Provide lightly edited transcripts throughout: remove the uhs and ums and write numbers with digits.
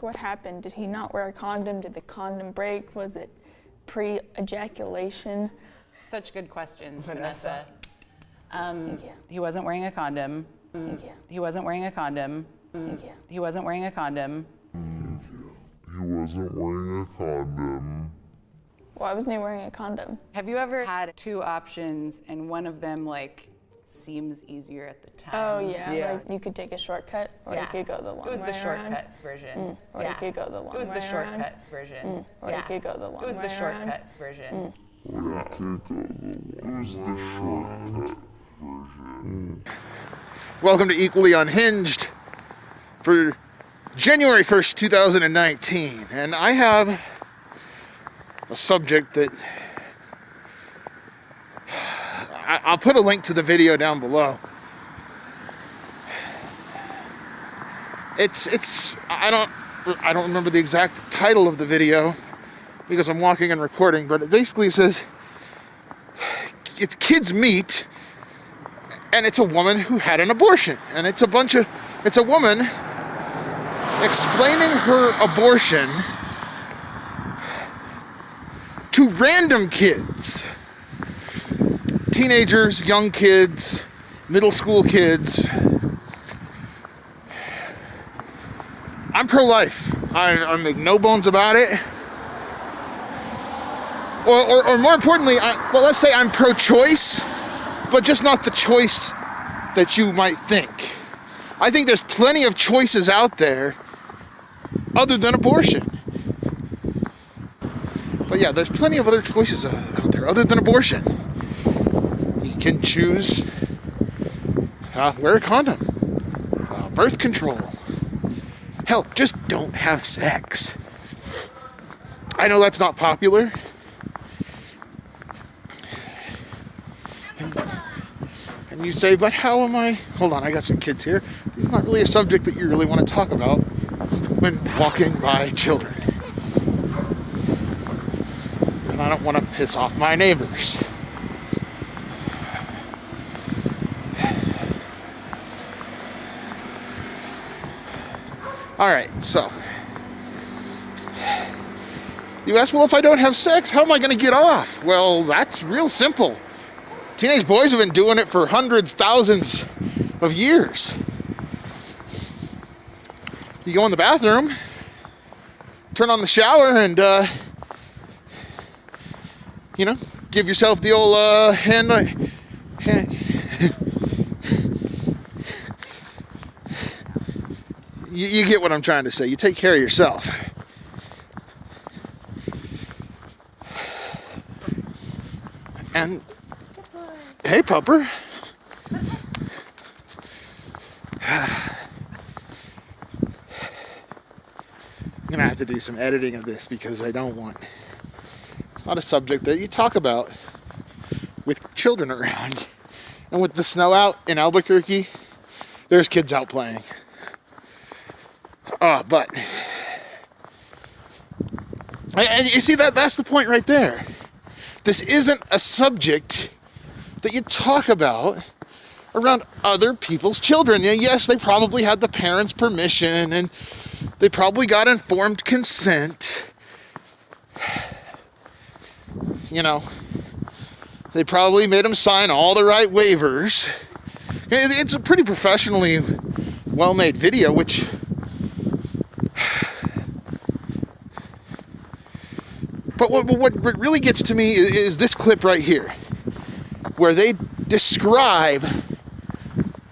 ask what happened. Did he not wear a condom? Did the condom break? Was it pre-ejaculation? Such good questions, Vanessa. Thank you. He wasn't wearing a condom. Thank you. He wasn't wearing a condom. Thank you. He wasn't wearing a condom. He wasn't wearing a condom. Why wasn't he wearing a condom? Have you ever had two options and one of them like seems easier at the time? Oh yeah, like you could take a shortcut, or you could go the long way around. It was the shortcut version. Or you could go the long way around. It was the shortcut version. Or you could go the long way around. It was the shortcut version. Welcome to Equally Unhinged for January 1st, 2019. And I have a subject that I'll put a link to the video down below. I don't remember the exact title of the video because I'm walking and recording, but it basically says it's kids meet, and it's a woman who had an abortion, and it's a woman explaining her abortion to random kids. Teenagers, young kids, middle school kids. I'm pro-life. I make no bones about it. Or more importantly, well, let's say I'm pro-choice, but just not the choice that you might think. I think there's plenty of choices out there other than abortion. But yeah, there's plenty of other choices out there other than abortion. You can choose wear a condom, birth control. Hell, just don't have sex. I know that's not popular. And you say, but how am I? Hold on, I got some kids here. It's not really a subject that you really want to talk about when walking by children. And I don't want to piss off my neighbors. All right, so you ask, well, if I don't have sex, how am I going to get off? Well, that's real simple. Teenage boys have been doing it for hundreds, thousands of years. You go in the bathroom, turn on the shower, and, give yourself the old hand. You get what I'm trying to say. You take care of yourself. And, hey, pupper. I'm going to have to do some editing of this because it's not a subject that you talk about with children around. And with the snow out in Albuquerque, there's kids out playing. But and you see that's the point right there. This isn't a subject that you talk about around other people's children. Yes, they probably had the parents' permission and they probably got informed consent. They probably made them sign all the right waivers. It's a pretty professionally well-made video, which But what really gets to me is this clip right here, where they describe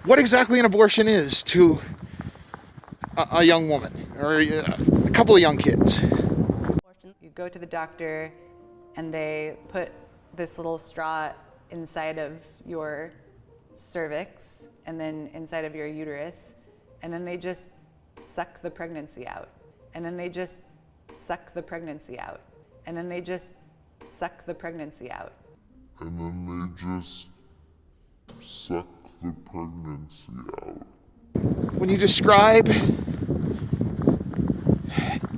what exactly an abortion is to a young woman or a couple of young kids. You go to the doctor and they put this little straw inside of your cervix and then inside of your uterus, and then they just suck the pregnancy out. And then they just suck the pregnancy out. And then they just suck the pregnancy out. And then they just suck the pregnancy out. When you describe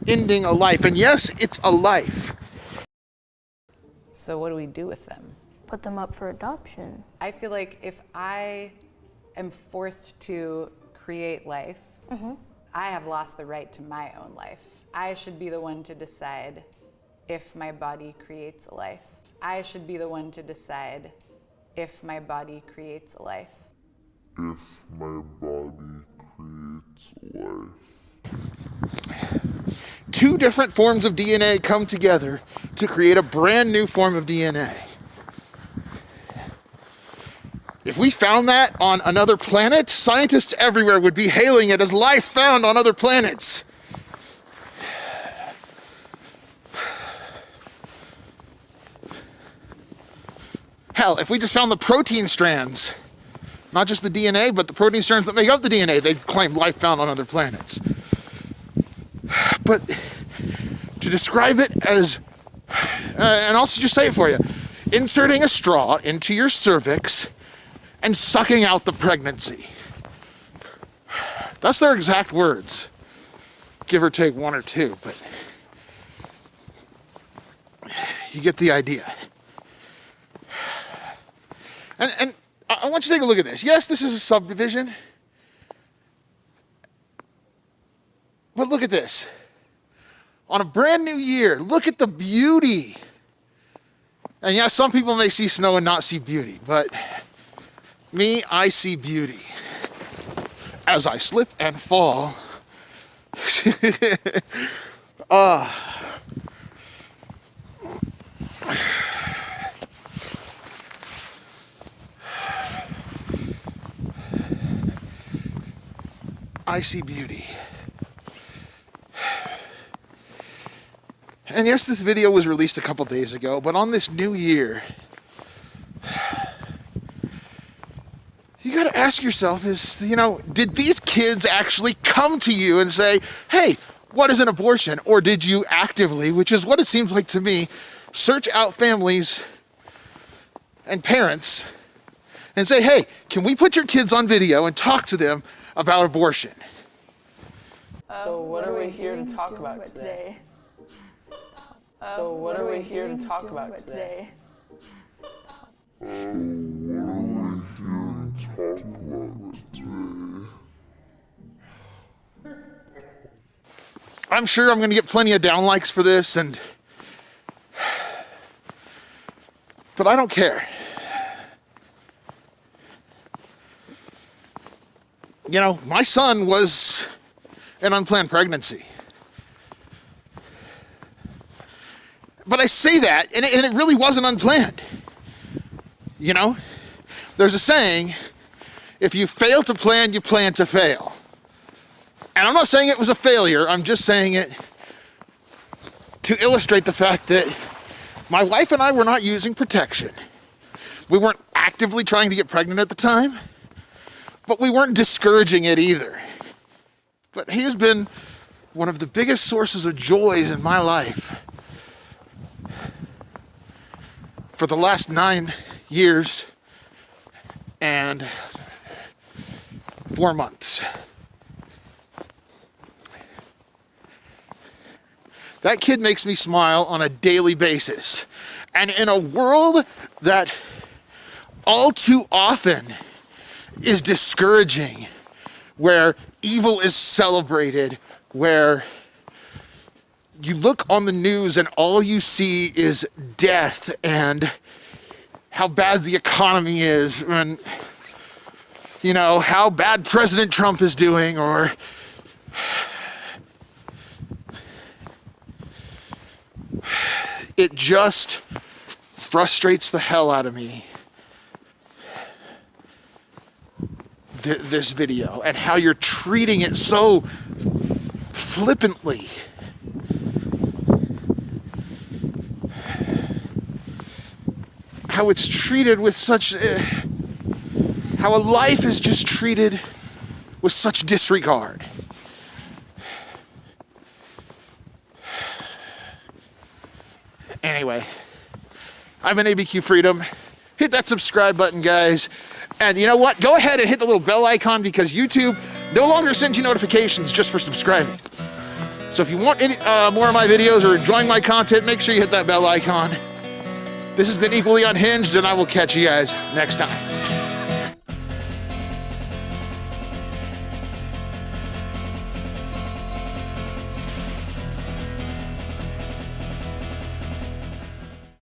ending a life, and yes, it's a life. So what do we do with them? Put them up for adoption. I feel like if I am forced to create life, I have lost the right to my own life. I should be the one to decide if my body creates a life. I should be the one to decide if my body creates a life. If my body creates life. Two different forms of DNA come together to create a brand new form of DNA. If we found that on another planet, scientists everywhere would be hailing it as life found on other planets. Hell, if we just found the protein strands, not just the DNA, but the protein strands that make up the DNA, they'd claim life found on other planets. But to describe it as, and I'll just say it for you, inserting a straw into your cervix and sucking out the pregnancy. That's their exact words. Give or take one or two, but you get the idea. And I want you to take a look at this. Yes, this is a subdivision. But look at this. On a brand new year, look at the beauty. And yeah, some people may see snow and not see beauty, but me, I see beauty. As I slip and fall. I see beauty. And yes, this video was released a couple days ago, but on this new year, you gotta ask yourself is, did these kids actually come to you and say, hey, what is an abortion? Or did you actively, which is what it seems like to me, search out families and parents and say, hey, can we put your kids on video and talk to them about abortion? So what are we here to talk about today? So what are we here to talk about today? What are we here to talk about today? I'm sure I'm going to get plenty of down likes for this, but I don't care. My son was an unplanned pregnancy. But I say that, and it really wasn't unplanned. There's a saying, if you fail to plan, you plan to fail. And I'm not saying it was a failure, I'm just saying it to illustrate the fact that my wife and I were not using protection. We weren't actively trying to get pregnant at the time, but we weren't discouraging it either. But he has been one of the biggest sources of joys in my life for the last 9 years and 4 months. That kid makes me smile on a daily basis. And in a world that all too often is discouraging, where evil is celebrated, where you look on the news and all you see is death and how bad the economy is and, how bad President Trump is doing, or it just frustrates the hell out of me, this video, and how you're treating it so flippantly. How it's treated with such, how a life is just treated with such disregard. Anyway, I've been ABQ Freedom. Hit that subscribe button, guys. And you know what? Go ahead and hit the little bell icon, because YouTube no longer sends you notifications just for subscribing. So if you want any, more of my videos or enjoying my content, make sure you hit that bell icon. This has been Equally Unhinged, and I will catch you guys next time.